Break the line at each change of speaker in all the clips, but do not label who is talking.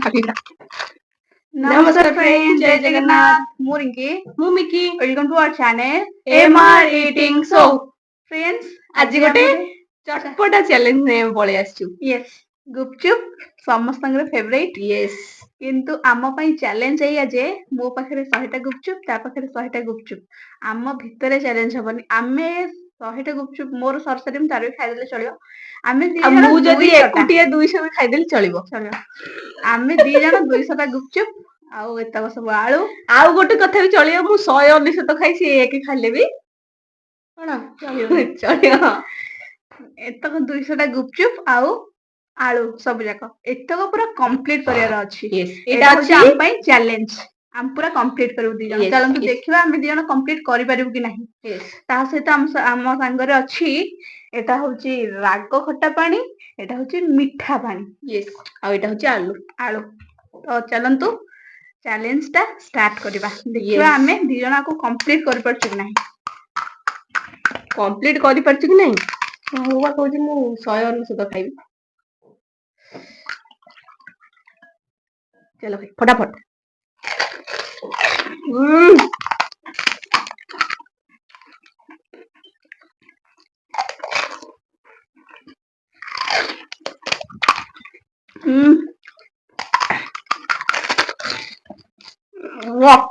नमस्कार फ्रेंड्स, जय जगन्नाथ। मु रिंकी,
मु Miki.
Welcome to our channel MR eating show. Friends,
आज गोटे चटपटा चैलेंज ने पळे आछू।
यस, गुपचुप समस्तंगर फेवरेट।
यस,
किंतु आम पई चैलेंज एया जे मो पाखरे 100टा गुपचुप, ता पाखरे 100टा गुपचुप। आम भितरे चैलेंज हबनी। आमे 100टा गुपचुप मोर सरसरी मु तार खाइदेले चलियो। आमे दी जण
मु जदी
200
एकुटिया 200 में खाइदेले चलिबो।
आमे दी जण 200टा गुपचुप आउ एतक सब आलू
आउ गोटे कथा भी चलियो, मु 119 तो खाइ से एक खाइले भी
कोन चलियो
चलियो।
एतक 200टा गुपचुप आउ आलू सब जाक एतक पूरा कंप्लीट करियार अछि।
एटा
होची हम पई चैलेंज। हम पूरा कंप्लीट करू दी जण। चलंतु देखिबा हम दी जण कंप्लीट करि परिबु कि नाही। ता सहित हम संगरे अछि एटा होची राग खट्टा पानी, एटा होची मिठा पानी।
यस, आ एटा होची आलू
आलू। तो चलंतु चैलेंज टा स्टार्ट करिबा। देखिबा हमें दी जण को कंप्लीट करि परछु कि नाही।
कंप्लीट करि परछु कि नाही। मु बा कहूची मु 119 तो खाइबी। चलो भाई फटाफट। वाह,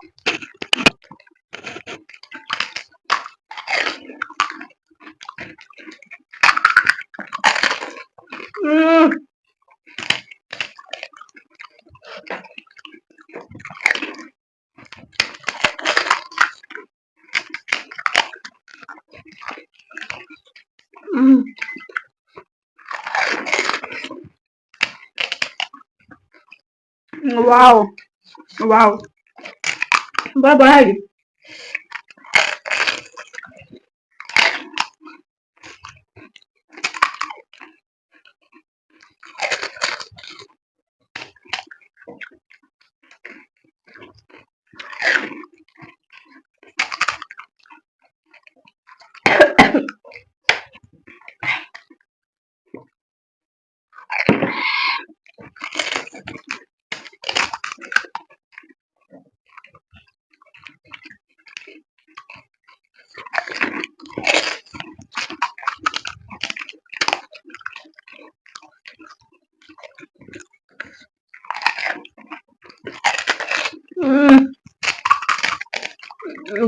वाओ वाओ,
बड़ा बड़ा है।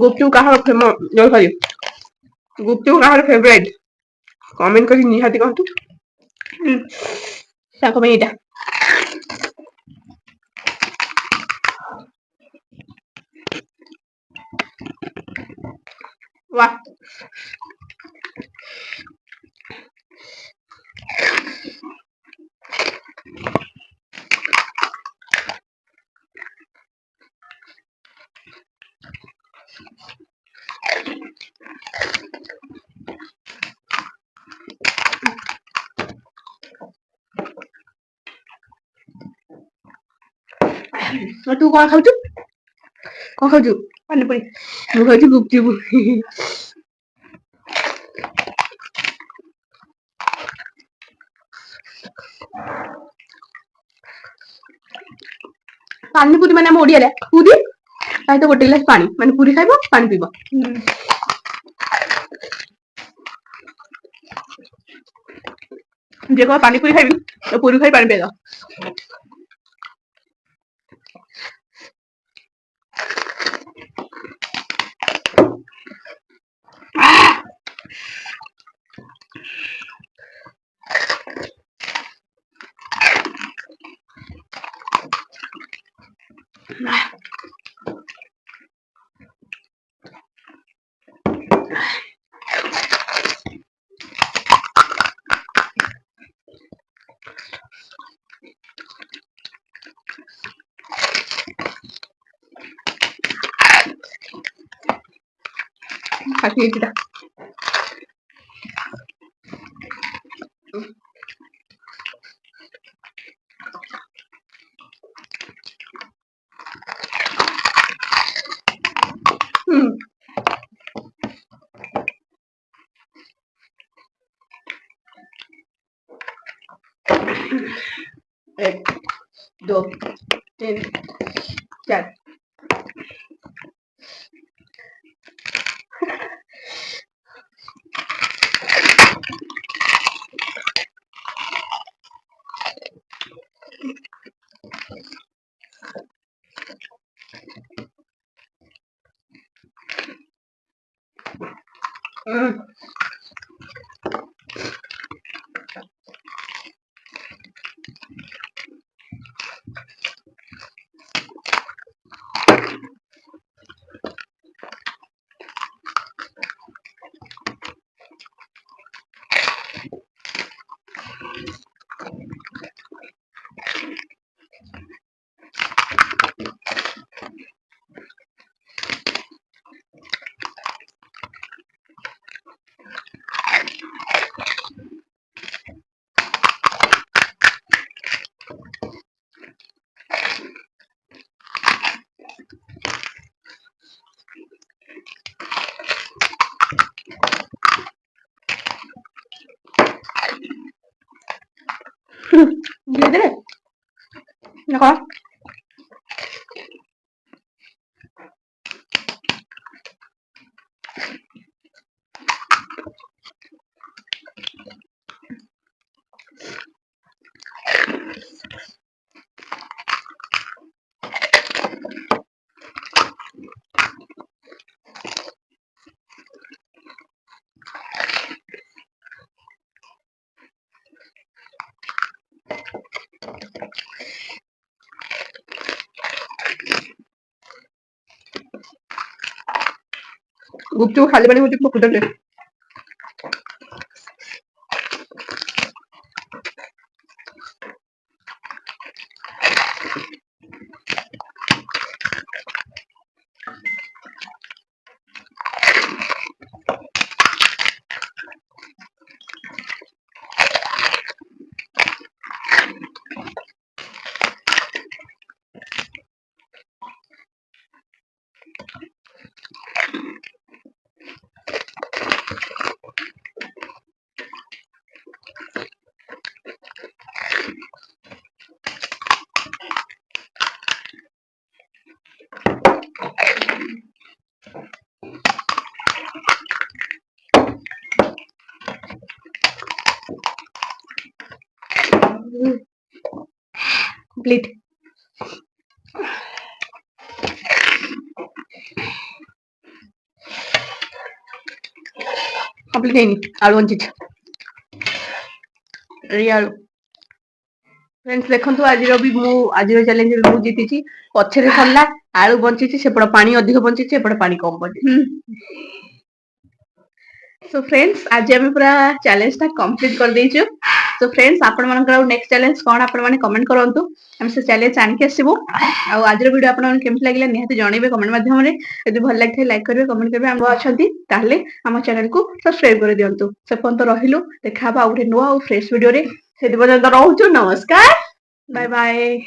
गुपचुप कहाँ फेमस जो खाई गुपचुप कहाँ फेवरेट कमेंट करी निहाती कहतु। ताको में इटा
वाह
तू कौन खाऊ? कौन खाऊ?
पानी पूरी।
मु खाऊ गुपचुप। पानी पूरी माने हम ओडिया रे पूरी ताई तो गोटे गिलास पानी माने पूरी खाइबो पानी पीबो। जे को पानी पूरी खाइबी तो पूरी खाई पानी पीदो। Aquí kita. 2 3 4 धीरे धीरे देखो गुपचुप खाली पानी मुझे कुछ कंप्लीट कंप्लीट नहीं आलू बंची आलू फ्रेंड्स देखंतु आज भी आज चैलेंज मु जीती पछरे सरला आलू बंची सेपट पानी अधिक बंची एपट पानी कम बंची सो फ्रेंड्स आज आम पूरा चैलेंज टा कंप्लीट कर देइछु सो फ्रेंड्स आपण मानकर नेक्स्ट चैलेंज कोन आपण माने कमेंट करंतु हम से चैलेंज आनके आसीबो आ आज वीडियो आपण माने केमति लागिला निहाती जणेबे कमेंट माध्यम रे यदि भल लागथे लाइक करबे कमेंट करबे हम अछंती ताले हम चैनल को सब्सक्राइब कर दियंतु से पंत रहिलु देखाबा उठे नुवा और फ्रेश वीडियो रे सेति पर्यंत रहउछु नमस्कार बाय बाय।